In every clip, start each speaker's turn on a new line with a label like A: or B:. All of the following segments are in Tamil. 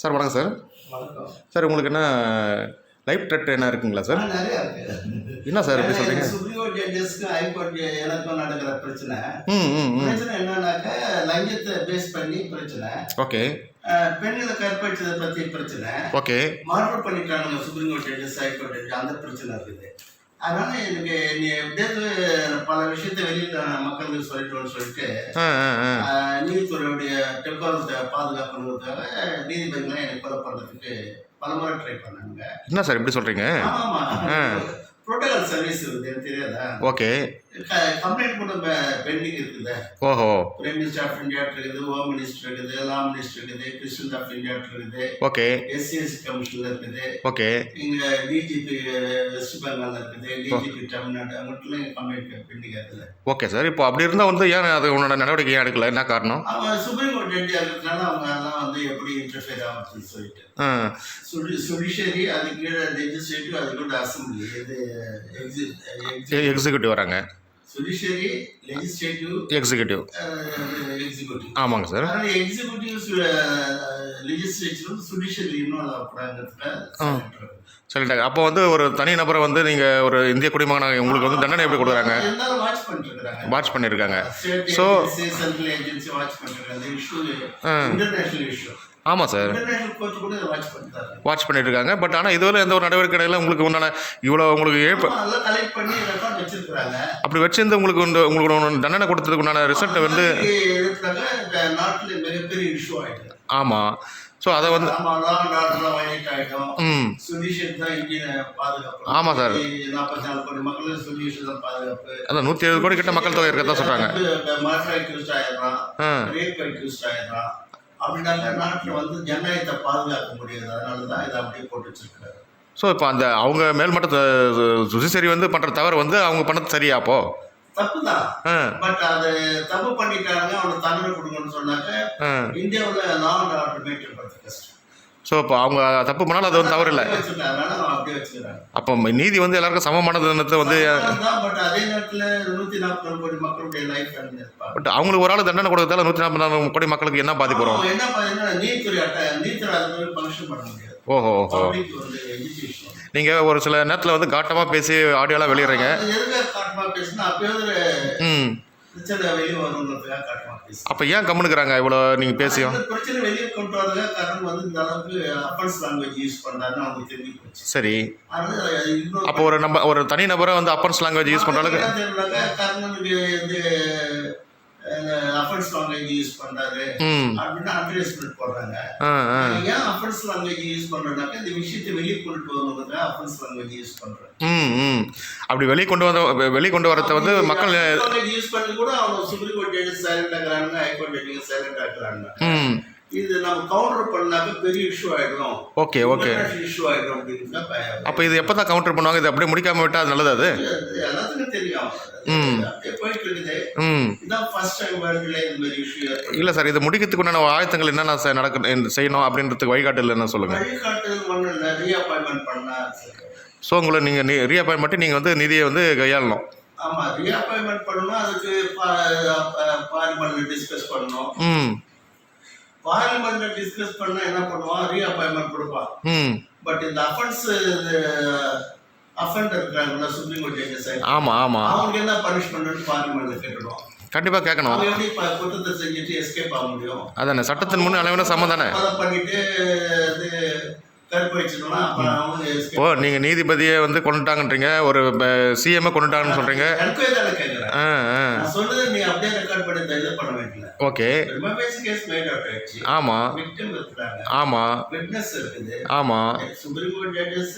A: சார் வணக்கம் சார்.
B: வணக்கம்.
A: சார் உங்களுக்கு என்ன லைஃப் த்ரெட் என்ன இருக்குங்களா சார்?
B: நிறையா இருக்கு.
A: என்ன சார் எப்படி சொல்கிறீங்க?
B: சுப்ரீம் கோர்ட் ஜட்ஜஸ்க்கு ஹைகோர்ட் எனக்கும் நடக்கிற பிரச்சனை.
A: ம் ம் ம்
B: பிரச்சனை என்னன்னாக்க லஞ்சத்தை பேஸ் பண்ணி பிரச்சனை.
A: ஓகே
B: பெண்களை கற்பழிச்சதை பற்றி பிரச்சனை.
A: ஓகே
B: மர்டர் பண்ணிட்டானுங்க supreme court judges high court judges, அந்த பிரச்சனை இருக்குது. அதனால எனக்கு நீ எப்படியாவது பல விஷயத்த வெளியில் மக்களுக்கு சொல்லிட்டோன்னு சொல்லிட்டு
A: ஆ ஆ ஆ
B: நீதித்துறையுடைய டெக்கோரத்தை பாதுகாக்கணுங்கிறதுக்காக நீதிபதிகளை எனக்கு கொலை பண்ணுறதுக்கு பலமுறை ட்ரை பண்ணாங்க.
A: என்ன சார் எப்படி சொல்கிறீங்க?
B: ஆமாம், புரோட்டோகால் சர்வீஸ் இருக்குது, எனக்கு தெரியாதா?
A: ஓகே
B: கம்ப்ளைண்ட் கூட பெண்டிங் இருக்குது.
A: ஓஹோ
B: பிரைம் மினிஸ்டர் ஆஃப் இந்தியா இருக்குது, ஹோம் மினிஸ்டர் இருக்குது, லா மினிஸ்டர் இருக்குது, பிரசிடென்ட் ஆஃப் இந்தியா இருக்குது,
A: ஓகே
B: எஸ்சிஎஸ்சி கமிஷன்ல இருக்குது,
A: ஓகே
B: இங்க டிஜிபி வெஸ்ட் பெங்கால்ல இருக்குது, டிஜிபி தமிழ்நாடு, அவங்ககிட்ட கம்ப்ளைண்ட் பெண்டிங் இருக்குது.
A: Okay sir. இப்போ அப்படி இருந்தால் வந்து ஏன் அது உன்னோட நடவடிக்கை ஏன் எடுக்கல? என்ன காரணம்?
B: அவங்க சுப்ரீம் கோர்ட் ஜட்ஜி இருக்கிறதுனால அவங்க அதெல்லாம் வந்து எப்படி இன்டர்ஃபியர் ஆகுதுன்னு சொல்லிட்டு
A: ஆ
B: ஜுடிஷியரி, அது கீழே லெஜிஸ்லேட்டிவ், அது கூட அசம்பிளி, இது
A: எக்ஸிக்யூட்டிவ் வராங்க.
B: Judiciary, legislative,
A: executive
B: executive.
A: ஆமாங்க சார்.
B: அதனால எக்ஸிக்யூட்டிவ் லெஜிஸ்லேச்சர் ஜுடிஷியரி இன்வால்வ் ஆகக்கூடாதுங்கிறதுல
A: சொல்லிட்டாங்க. அப்போ வந்து ஒரு தனி நபரை வந்து நீங்கள் ஒரு இந்திய குடிமகனாக உங்களுக்கு வந்து தண்டனை எப்படி கொடுக்குறாங்க?
B: எல்லாரும் வாட்ச் பண்ணிருக்காங்க.
A: வாட்ச் பண்ணியிருக்காங்க.
B: So
A: so
B: central agency watch பண்ணிருக்காங்க. Issue international issue.
A: ஆமாம் சார்,
B: இன்டர்நேஷனல் கோர்ட் கூட வாட்ச் பண்ணிட்டாங்க.
A: வாட்ச் பண்ணிட்டு இருக்காங்க. பட் ஆனால் இதுவரை எந்த ஒரு நடவடிக்கை கிடையாது. உங்களுக்கு உண்டான இவ்வளோ உங்களுக்கு
B: அதெல்லாம் கலெக்ட் பண்ணி ரெக்கார்ட் வச்சிருக்காங்க.
A: அப்படி வச்சிருந்து உங்களுக்கு உங்களுக்கு தண்டனை கொடுத்ததுக்கு உண்டான ரிசல்ட் வந்து
B: நாட்டில் மிகப்பெரிய இஷ்யூ ஆயிடுது.
A: ஆமாம். ஸோ அதை வந்து ஆமாம் சார்.
B: 44 கோடி மக்கள் சொல்யூஷன் தான் பாதுகாப்பு.
A: அதான் 170 கோடி கிட்ட மக்கள் தொகை இருக்கதான் சொல்கிறாங்க.
B: அப்படின்னாக்க நாட்டில் வந்து ஜனநாயகத்தை பாதுகாக்க முடியாது. அதனால தான் இதை அப்படியே போட்டு வச்சிருக்காரு.
A: ஸோ இப்போ அந்த அவங்க மேல்மட்ட ஜுடிஷியரி வந்து பண்ணுற தவறு வந்து அவங்க பண்ணது சரியா? அப்போ
B: தப்புதான். பட் அது தப்பு பண்ணிட்டாங்க, அவனுக்கு தண்டனை கொடுக்கணும்னு சொன்னாக்க இந்தியாவில் லா அண்ட் ஆர்டர் மெயின்டைன் பண்ணுறது கஷ்டம்.
A: ஸோ இப்போ அவங்க தப்பு பண்ணாலும் அது வந்து தவறு இல்லை.
B: அப்படியே வச்சுக்கிறாங்க.
A: அப்போ நீதி வந்து எல்லாருக்கும் சமமானதுன்னு வந்து
B: பட் அதே நேரத்தில் 140 கோடி மக்களுடைய லைஃப் இருப்பாங்க.
A: பட் அவங்களுக்கு ஒரு ஆள் தண்டனை கொடுக்கறதால 144 கோடி மக்களுக்கு என்ன பாதிப்பு வரும்?
B: என்ன பார்த்தீங்கன்னா நீதித்துறை அது ஃபங்க்ஷன் பண்ண முடியாது.
A: ஓஹோ ஓஹோ. நீங்கள் ஒரு சில நேரத்தில் வந்து காட்டமாக பேசி ஆடியோலாம் வெளியிடுறீங்க.
B: காட்டமாக பேசினா அப்போது பிரச்சனை வெளியே வருங்கிறதுக்காக காட்டமாக பேசி.
A: அப்போ ஏன் கம்முனுக்குறாங்க இவ்வளோ நீங்கள் பேசியும்?
B: பிரச்சனை வெளியே கொண்டு வரதுக்காக காரணம் வந்து இந்த அளவுக்கு அஃபென்ஸ் லாங்குவேஜ் யூஸ் பண்ணுறாருன்னு அவங்க தெரிஞ்சு போச்சு.
A: சரி. அப்போ ஒரு தனி நபரை வந்து அஃபென்ஸ் லாங்குவேஜ் யூஸ் பண்ணுற அளவுக்கு
B: கர்ணனுக்கு வந்து அஃபென்ஸ் லாங்குவேஜ் யூஸ் பண்றாரு அப்படின்னா அட்வர்டைஸ்மென்ட் போடுறாங்க. ஏன் அஃபென்ஸ் லாங்குவேஜ் யூஸ் பண்றதுனாக்க இந்த விஷயத்தை வெளியே கொண்டு வரணுங்கிறதுக்காக அஃபென்ஸ் லாங்குவேஜ் யூஸ் பண்றாங்க.
A: அப்படி வெளிக்கொண்டு வரத வந்து மக்கள்
B: யூஸ் பண்ணி கூட அவங்க சுப்ரீம் கோர்ட் ஜட்ஜஸ் சைலண்ட் ஆகுறாங்க, ஹைகோர்ட் ஜட்ஜஸ் சைலண்ட் ஆகுறாங்க. இது நம்ம கவுண்டர் பண்ணாக்க பெரிய இஷ்யூ ஆயிடும்.
A: ஓகே ஓகே
B: இஷ்யூ ஆயிடும் அப்படின்னு.
A: அப்போ இது எப்போ தான் கவுண்டர் பண்ணுவாங்க? இது அப்படியே முடிக்காம விட்டா அது நல்லது. அது
B: எல்லாத்துக்கும் தெரியும். போயிட்டு இருக்குது. இதான் ஃபர்ஸ்ட் டைம் வேர்ல்டுல இந்த மாதிரி இஷ்யூ.
A: இல்லை சார், இது முடிக்கிறதுக்கு உண்டான ஆயத்தங்கள் என்னென்ன செய்யணும் அப்படின்றதுக்கு வழிகாட்டல் என்ன சொல்லுங்க?
B: வழிகாட்டுதல் ஒன்றும் இல்லை, ரீஅப்பாயின்மெண்ட் பண்ணா.
A: ஸோ உங்களை நீங்கள் ரீஅப்பாயின்ட் பண்ணி நீங்கள் வந்து நிதியை வந்து கையாளணும்.
B: ஆமாம், ரீஅப்பாயின்மெண்ட் பண்ணணும். அதுக்கு பார்லிமெண்ட்ல டிஸ்கஸ் பண்ணணும். பார்லிமெண்ட்ல டிஸ்கஸ் பண்ணா என்ன பண்ணுவான்? ரீஅப்பாயின்மெண்ட் கொடுப்பான். பட் இந்த அஃபெண்டர் இருக்காங்கல்ல சுப்ரீம் கோர்ட் ஜட்ஜஸ்,
A: ஆமாம் ஆமாம்,
B: அவங்க என்ன பனிஷ்மெண்ட் பார்லிமெண்ட்ல கேட்கணும்.
A: கண்டிப்பாக கேட்கணும்.
B: அவங்க எப்படி குற்றத்தை செஞ்சுட்டு எஸ்கேப் ஆக முடியும்?
A: அதானே சட்டத்தின் முன் அளவின சமம் தானே.
B: அதை பண்ணிட்டு
A: இப்போ நீங்கள் நீதிபதியை வந்து கொண்டுட்டாங்கன்றீங்க, ஒரு சிஎம்ஐ கொண்டுட்டாங்கன்னு சொல்கிறீங்க. ஓகே. ஆமாம் ஆமாம் ஆமாம்.
B: Supreme court judges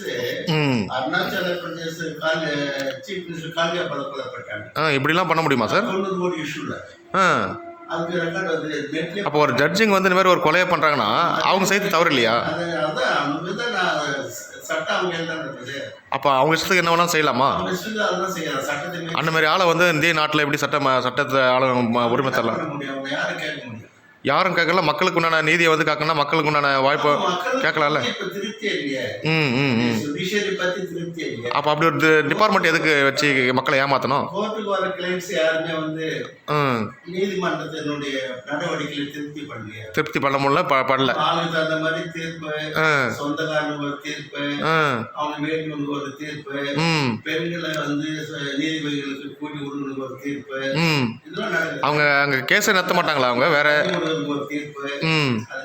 B: Arunachal Pradesh chief minister காலியா பதப்படப்பட்டாங்க.
A: இப்படிலாம் பண்ண முடியுமா சார்?
B: 90 கோடி இஷ்யூல.
A: அப்போ ஒரு ஜட்ஜிங் வந்து இந்த மாதிரி ஒரு கொலையை பண்ணுறாங்கன்னா அவங்க செய்து தவறு இல்லையா? அப்போ அவங்க இஷ்டத்துக்கு என்ன வேணாலும் செய்யலாமா? அந்த மாதிரி ஆளை வந்து இந்திய நாட்டில் எப்படி சட்டத்தை ஆள உரிமை தரலாம்? யாரும் கேட்கல, மக்களுக்கு உண்டான நீதியை வந்து கேட்கணும், மக்களுக்கு உண்டான வாய்ப்பை கேட்கலாம்ல.
B: இப்ப திருப்தியே இல்லையே,
A: ம் ம் ம்
B: ஜுடிஷியரி பத்தி திருப்தியே இல்லையே.
A: அப்போ அப்படி ஒரு டிபார்ட்மெண்ட் எதுக்கு வச்சு மக்களை ஏமாற்றணும்?
B: கோர்ட்டுக்கு வர கிளைண்ட்ஸ் யாருமே வந்து
A: ம்
B: நீதிமன்றத்தினுடைய நடவடிக்கைகளை
A: திருப்தி பண்ண முடியல, பண்ணல.
B: ஆளுக்கு தகுந்த மாதிரி தீர்ப்பு, சொந்தக்காரனுக்கு ஒரு தீர்ப்பு, அவங்க வேணுக்கு ஒரு தீர்ப்பு, பெண்களை வந்து நீதிபதிகளுக்கு கூட்டி விடுறதுக்கு ஒரு தீர்ப்பு, இதெல்லாம் நடக்குது.
A: அவங்க அங்கே கேஸை நடத்த மாட்டாங்களா அவங்க வேற
B: ஒரு தீர்ப்பு,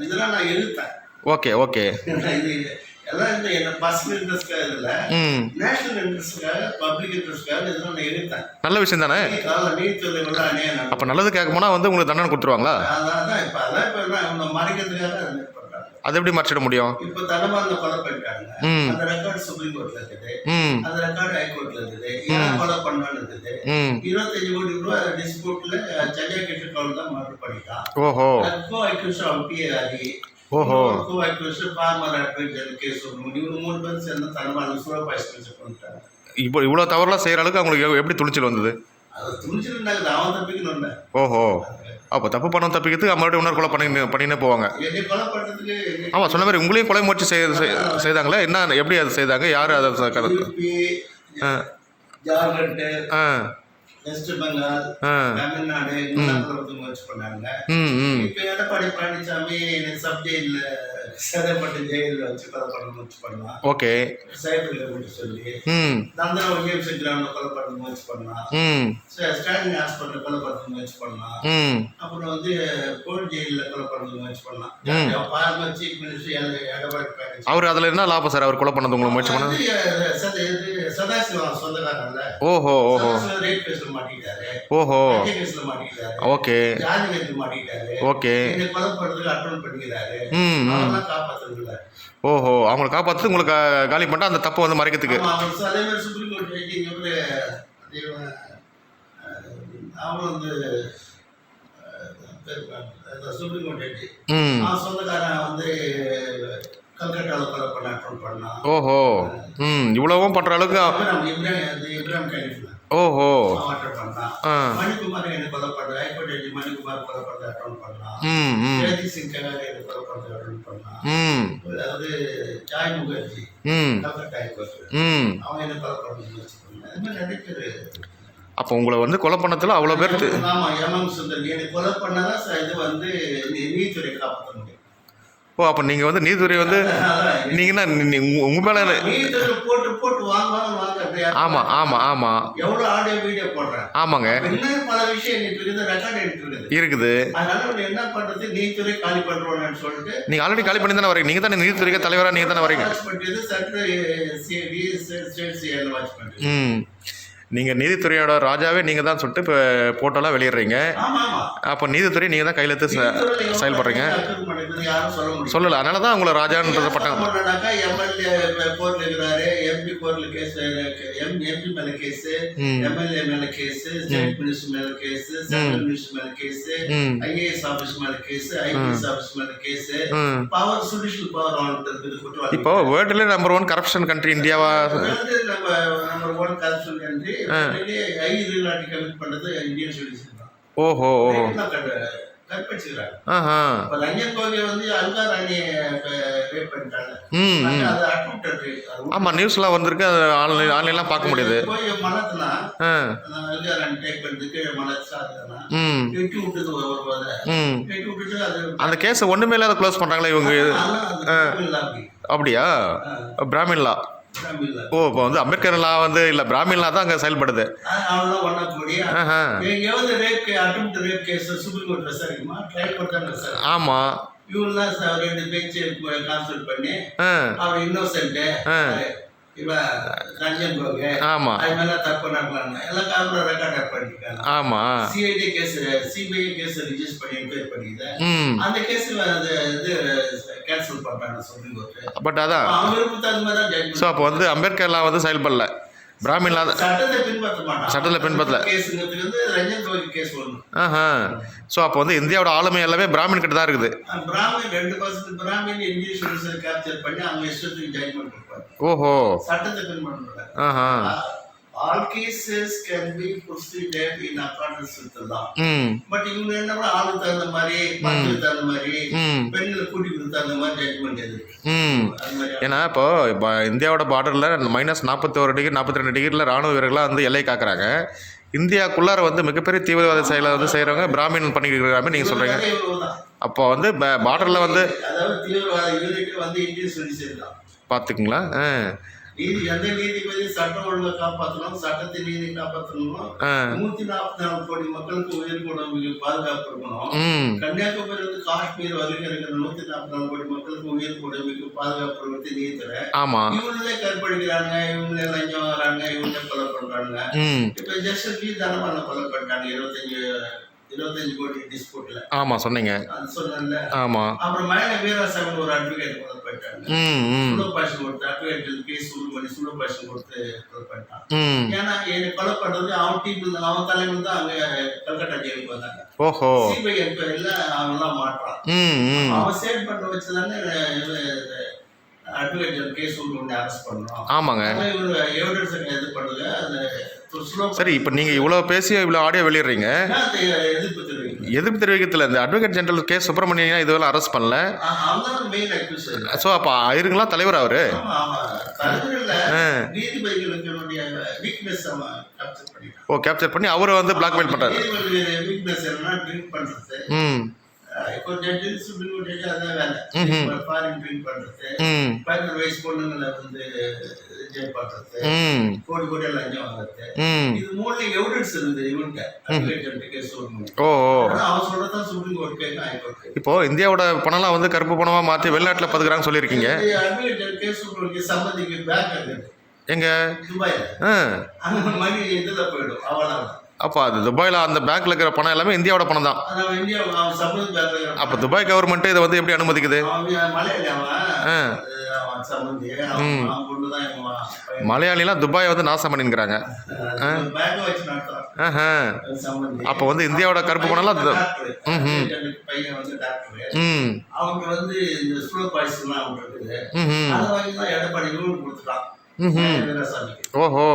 B: இதெல்லாம் நான் எழுத்தேன்.
A: Okay okay.
B: எல்லாம் இந்த என்ன பர்சனல் இன்ட்ரெஸ்ட்காக இல்லை, நேஷனல் இன்ட்ரெஸ்ட்காக, பப்ளிக் இன்ட்ரெஸ்ட்காக இதெல்லாம் நான் எழுத்தேன். நல்ல விஷயம் தானே. நீதித்துறைகள்லாம் அநியாயம்.
A: அப்போ நல்லது கேட்க போனால் வந்து உங்களுக்கு தண்டனை கொடுத்துருவாங்களா?
B: அதான் இப்போ அதான் இப்போ என்ன மறைக்கிறதுக்காக பண்றாங்க.
A: அது எப்படி மறைச்சிட முடியும்?
B: இப்போ தனமான கொலை பண்ணிட்டாங்க, அந்த ரெக்கார்டு சுப்ரீம் கோர்ட்ல இருக்குது, அந்த ரெக்கார்டு ஹைகோர்ட்ல இருக்குது, ஏன் கொலை பண்ணான்னு இருக்குது. 25 கோடி ரூபாய் டிஸ்பியூட்ல சென்னை கிட்ட கவுண்ட் தான் மர்டர் பண்ணிட்டான்.
A: ஓஹோ.
B: கோ அக்யூஸ் ஆஃப் பிஆர்இ,
A: ஓஹோ,
B: கோ அக்யூஸ் ஃபார்மர் அட்வொகேட் கேஸ் இவங்க 3 பேர் சேர்ந்து தனமான சூப்பர்வைசர் பண்ணிட்டாங்க.
A: இப்போ இவ்வளோ தவறுலாம் செய்கிற அளவுக்கு அவங்களுக்கு எப்படி துணிச்சல் வந்தது?
B: அது துணிச்சிருந்தாங்க, அவன் தப்பிக்கணும்.
A: ஓஹோ, அப்போ தப்பு பண்ண தப்பிக்கிறதுக்கு மறுபடியும் இன்னொரு கொலை பண்ணினே போவாங்க.
B: என்னை கொலை பண்ணுறதுக்கு.
A: ஆமாம், சொன்ன மாதிரி உங்களையும் கொலை முயற்சி செய்தாங்களே, என்ன எப்படி அதை செய்தாங்க, யார் அதை?
B: ஜார்க்கண்ட், வெஸ்ட் பெங்கால், தமிழ்நாடு முயற்சி பண்ணாங்க. இப்போ எடப்பாடி பழனிசாமி சப் ஜெயிலில் சேதப்பட்டு ஜெயிலில் வச்சு கொலை பண்ண முயற்சி பண்ணலாம்.
A: ஓகே.
B: சைபரில் விட்டு சொல்லி தந்திர ஒய்எம்சி கிராமில் கொலை பண்ண முயற்சி பண்ணலாம். ஸ்டாலின் ஹாஸ்பிட்டலில் கொலை பண்ண முயற்சி பண்ணலாம். அப்புறம் வந்து கோல்ட் ஜெயிலில் கொலை பண்ண முயற்சி பண்ணலாம். பார்மர் சீஃப் மினிஸ்டர் எடப்பாடி பழனிசாமி அவர்
A: அதில் என்ன லாபம் சார்? அவர் கொலை பண்ணது உங்களுக்கு முயற்சி பண்ண
B: சதாசிவம் சொந்தக்காரன்ல.
A: ஓஹோ ஓஹோ.
B: ரேப் கேஸ்ல மாட்டிட்டாரு.
A: ஓஹோ.
B: கேஸ்ல மாட்டிட்டாரு.
A: ஓகே.
B: ஜாதி கேஸ்ல மாட்டிட்டாரு.
A: ஓகே.
B: இந்த கொலை பண்றதுக்கு அட்டெண்ட் பண்ணிக்கிறாரு. அவங்கள காப்பாத்துறதுல.
A: ஓஹோ, அவங்களை காப்பாத்து உங்களுக்கு காலி பண்ணிட்டா அந்த தப்பு வந்து மறைக்கிறதுக்கு.
B: அதே மாதிரி சுப்ரீம் கோர்ட் ஜட்ஜி அவங்க வந்து சுப்ரீம் கோர்ட் ஜட்ஜி சொந்தக்காரன் வந்து கல்கட்டாவில் கொலை பண்ண அட்டெண்ட் பண்ணான்.
A: ஓஹோ. இவ்வளவும் பண்ற அளவுக்கு.
B: இப்ராஹிம் கலீஃப்.
A: ஓஹோ.
B: அட்டெண்ட் பண்ணான். மணிக்குமார் என்ன கொலை பண்ண ஹைகோர்ட் ஜட்ஜி மணிக்குமார் கொலை பண்ண அட்டெண்ட் பண்ணான். ஜெயதி சிங் ககாரி என்ன கொலை பண்ண அட்டெண்ட் பண்ணான். அதாவது ஜாய் முகர்ஜி கல்கட்டா ஹைகோர்ட் அவங்க என்ன கொலை பண்ண முயற்சி பண்ணாங்க. அது மாதிரி நிறைய பேர்.
A: அப்போ உங்களை வந்து கொலை பண்ணத்துல அவ்வளோ பேர்.
B: ஆமாம், எம்எம் சுந்தர் என்னை கொலை பண்ணதான் இது வந்து நீதித்துறை காப்பாற்ற முடியும்.
A: ஓ, அப்போ நீங்கள் வந்து நீதித்துறை வந்து நீங்கன்னா உங்கள் மேலே
B: நீதித்துறை போட்டு போட்டு வாங்க.
A: ஆமாம் ஆமாம் ஆமாம்.
B: எவ்வளோ ஆடியோ வீடியோ போடுறேன்.
A: ஆமாங்க.
B: இன்னும் பல விஷயம் இருக்குது, ரெக்கார்ட்
A: இருக்குது.
B: அதனால என்ன பண்ணுறது, நீதித்துறை காலி பண்ணுறோன்னு சொல்லிட்டு.
A: நீங்கள் ஆல்ரெடி காலி பண்ணி தானே வரீங்க, நீங்கள் தானே நீதித்துறைக்கு தலைவராக நீங்கள் தானே வரீங்க.
B: வாட்ச் பண்ணுறது சட்ட சிஐடி ஸ்டேட் சிஐடியில் வாட்ச் பண்ணுறது.
A: நீங்கள் நீதித்துறையோட ராஜாவே நீங்கள் தான் சொல்லிட்டு இப்போ போட்டோலாம் வெளியிடுறீங்க. அப்போ நீதித்துறை நீங்கள் தான் கையெழுத்து செயல்படுறீங்க. சொல்லலை, அதனால தான் உங்களை ராஜான்ற பட்டம்.
B: எம்எல்ஏ கோர்ட்ல இருக்கிறாரு, எம்பி கோர்ட்ல கேஸ், எம்பி மேல கேஸ், எம்எல்ஏ மேல கேஸ், ஸ்டேட் மினிஸ்டர் மேல கேஸ், சென்ட்ரல் மினிஸ்டர் மேல கேஸ், ஐஏஎஸ் ஆபீஸ் மேல கேஸ், ஐபிஎஸ் ஆபீஸ் மேல case. Power judicial power on.
A: இப்போ வேர்ல்டுல நம்பர் 1 கரப்ஷன் கண்ட்ரி இந்தியாவா?
B: Number 1 corruption country.
A: ஓஹோ ஓஹோ. ஆமா, நியூஸ்லாம் வந்திருக்கு, அது ஆன்லைன்லாம் பார்க்க முடியுது. அந்த கேஸ் ஒண்ணுமே இல்லாத க்ளோஸ் பண்றாங்களே இவங்க. அப்படியா? பிராமின்லா. ஓ, இப்போ வந்து அம்பேத்கர் லா வந்து இல்லை, பிராமின் லா தான் அங்கே செயல்படுது. ஆமாம். ஆமா ஆமா.
B: CID case, CBI case register பண்ணி என்கொயரி பண்ணிக்குது. அந்த கேஸ் இது கேன்சல் பண்றாங்க சுப்ரீம் கோர்ட்.
A: பட் அதான்
B: அவங்களுக்கு தகுந்த மாதிரி தான் ஜட்ஜ்மென்ட்.
A: ஸோ அப்போ வந்து அம்பேத்கர்லாம் வந்து செயல்படல, பிராமின் லா
B: சட்டத்தை பின்பற்ற மாட்டாங்க.
A: சட்டத்தை பின்பற்றல.
B: கேஸ்ங்கிறதுக்கு வந்து ரஞ்சன் கோகோய் கேஸ் ஒன்று.
A: ஸோ அப்போ வந்து இந்தியாவோட ஆளுமை எல்லாமே பிராமின் கிட்ட தான் இருக்குது.
B: பிராமின் 2% பிராமின் இந்திய ஜுடிஷியல் கேப்சர் பண்ணி அவங்க இஷ்டத்துக்கு ஜட்ஜ்மென்ட் கொடுப்பாங்க.
A: ஓஹோ.
B: சட்டத்தை பின்பற்ற மாட்டாங்க. all cases can be proceeded in accordance with the law.
A: ம்
B: பட் இவங்க என்ன ஆளுக்கு தகுந்த மாதிரி பணத்துக்கு தகுந்த மாதிரி
A: ம்
B: பெண்களை கூட்டிட்டு தகுந்த மாதிரி ஜட்மெண்ட் எது
A: ம்
B: அது மாதிரி
A: ஏன்னா இப்போ இந்தியாவோட பார்டரில் -41 டிகிரி 42 டிகிரியில் ராணுவ வீரர்களாக வந்து எல்லை காக்குறாங்க. இந்தியாக்குள்ளார வந்து மிகப்பெரிய தீவிரவாத செயலை வந்து செய்கிறவங்க பிராமின் பண்ணிக்கிற மாதிரி நீங்கள் சொல்கிறீங்க.
B: இவ்வளவுதான்.
A: அப்போ வந்து பார்டரில் வந்து
B: அதாவது தீவிரவாத யூனிட் வந்து இந்தியன் சிட்டிசன் தான்.
A: பார்த்துக்குங்களா.
B: நீதி எந்த நீதிபதி சட்டம் ஒழுங்கை காப்பாற்றணும், சட்டத்தின் நீதி காப்பாற்றணும், 144 கோடி மக்களுக்கு உயிர் உடம்புக்கு பாதுகாப்பு இருக்கணும்.
A: ம்
B: கன்னியாகுமரி வந்து காஷ்மீர் வரைக்கும் இருக்கிற 144 கோடி மக்களுக்கு உயிர் உடம்புக்கு பாதுகாப்பு இருக்கிறது நீதித்துறை.
A: ஆமாம்.
B: இவங்களே கற்பழிக்கிறாங்க, இவங்களே லஞ்சம் வராங்க, இவங்களே கொலை பண்றாங்க.
A: ம்
B: இப்ப ஜஸ்ட் தானமான கொலை பண்ணிட்டாங்க 25 கோடி டிஸ்பியூட்ல.
A: ஆமாம் சொன்னீங்க.
B: அது சொன்னேன்ல.
A: ஆமாம்.
B: அப்புறம் மயில வீராசாமி ஒரு அட்வொகேட் கொலை பண்ணிட்டாங்க.
A: ம் ம்
B: சுலபாஷன் கொடுத்து அட்வொகேட் கேஸ் பண்ணி சுலபாஷன் கொடுத்து கொலை பண்ணிட்டான்.
A: ம்
B: ஏன்னா என்னை கொலை பண்றது அவன் டீம் அவன் தலைமையில் தான் அங்க கல்கட்டா ஜெயிலுக்கு வந்தாங்க.
A: ஓஹோ.
B: சிபிஐ என்கொயரியில அவன் எல்லாம் மாட்டான்.
A: ம் ம்
B: அவன் சேட் பண்ண வச்சுதானே அட்வொகேட் கேஸ் ஒன்று அரெஸ்ட் பண்ணணும்.
A: ஆமாங்க.
B: இவரு எவிடன்ஸ் இது பண்ணுங்க அந்த
A: சரி, இப்போ நீங்கள் இவ்வளோ பேசி இவ்வளோ ஆடியோ வெளியிடுறீங்க.
B: எதிர்ப்பு தெரிவிக்கணும்.
A: எதிர்ப்பு தெரிவிக்கிறதுல இந்த அட்வொகேட் ஜெனரல் கே சுப்பிரமணியன் இதுவரை அரெஸ்ட் பண்ணல.
B: அவன் மெயின் அக்யூசர்.
A: ஸோ அப்போ ஆயிருங்களா தலைவர் அவரு?
B: நீதிபதிகளுடைய வீக்னஸ் அவன் கேப்சர் பண்ணிட்டான்.
A: ஓ கேப்சர் பண்ணி அவரை வந்து பிளாக்மெயில் பண்ணுறாரு.
B: நீதிபதிகளுடைய வீக்னஸ் என்னன்னா ட்ரிங்க் பண்றது.
A: ம்
B: இப்போ ஜட்ஜு சுப்ரீம் கோர்ட் ஜட்ஜு அதான் வேலை. ஃபாரின் ட்ரிங்க் பண்றது,
A: ம்
B: 15 வயசு பொண்ணுங்களை வந்து ஜெயில் பண்றது,
A: ம்
B: கோடி கோடி லஞ்சம் வாங்குறது.
A: ம்
B: இது மூணு எவிடன்ஸ் இருக்குது இவன்கிட்ட அட்வொகேட் கேஸ் சொல்லணும்.
A: ஓ ஓ.
B: அவன் சொல்றதான் சுப்ரீம் கோர்ட் கேட்க ஹைகோர்ட்.
A: இப்போ இந்தியாவோட பணம்லாம் வந்து கருப்பு பணமாக மாற்றி வெளிநாட்டில் பதுக்குறாங்கன்னு சொல்லியிருக்கீங்க.
B: அட்வொகேட் கேஸ் சொல்றதுக்கு சம்மதிக்கு பேங்க் இருக்குது
A: எங்க?
B: துபாயில. அந்த மணி இதுல போயிடும் அவ்வளவு.
A: அப்போ அது துபாயில் அந்த பேங்க்கில் இருக்கிற பணம் எல்லாமே இந்தியாவோட பணம் தான்.
B: அதான் இந்தியா அவன் சம்மதி பேங்க்.
A: அப்போ துபாய் கவர்மெண்ட்டு இதை வந்து எப்படி அனுமதிக்குது?
B: அவன் மலையாளி அவன் சம்மந்தி அவன் கொண்டுதான் இவன்
A: மலையாளிலாம் துபாயை வந்து நாசம் பண்ணிங்கிறாங்க.
B: பேங்க் வச்சு நடத்துறான் சம்மந்தி.
A: அப்போ வந்து இந்தியாவோட கருப்பு பணம்லாம்
B: பையன் வந்து டாக்டர்.
A: ம்
B: அவங்க வந்து இந்த சுலோ பாய்ஸ்லாம் அவங்க இருக்குது.
A: ம்
B: அதை வாங்கி தான் எடப்பாடி இவனுக்கு கொடுத்துட்டான் வீராசாமிக்கு.
A: ஓஹோ.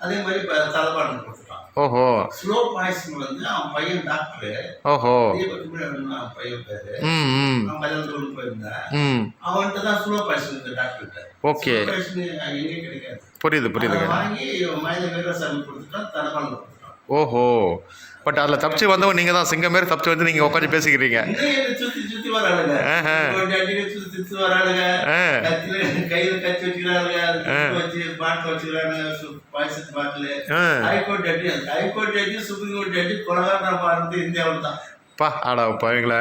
B: அதே மாதிரி தலபாடு கொடுத்துட்டான்.
A: ஓஹோ.
B: ஸ்லோ பாய்சன் வந்து அவன் பையன் டாக்டர்.
A: ஓஹோ.
B: அவன் பையன் பேரு.
A: ம் ம்
B: நான் மலையாளத்தோடு போயிருந்தேன்.
A: ம்
B: அவன்கிட்ட தான் ஸ்லோ பாய்சன் டாக்டர்கிட்ட.
A: ஓகே.
B: எங்கே கிடைக்காது.
A: புரியுது புரியுதுங்க.
B: வாங்கி மயில வீராசாமி கொடுத்துட்டான், தலபாடு கொடுத்துட்டான்.
A: ஓஹோ. பட் அதில் தப்பிச்சு வந்தவங்க நீங்கள் தான். சிங்கம் மாரி தப்பிச்சு வந்து நீங்கள் உட்காந்து பேசிக்கிறீங்க.
B: சுத்தி சுத்தி வராளுங்க, சுத்தி வராளுங்க, கையில கத்தி வச்சுக்கிறாளுங்க, வச்சு பாட்டில் வச்சுக்கிறாங்க, பாய்சத்து பாட்டில். ஹைகோர்ட் ஜட்ஜி சுப்ரீம் கோர்ட் ஜட்ஜி கொலகாரனா பாருது இந்தியாவில் தான்.
A: பா ஆடா பாவீங்களா.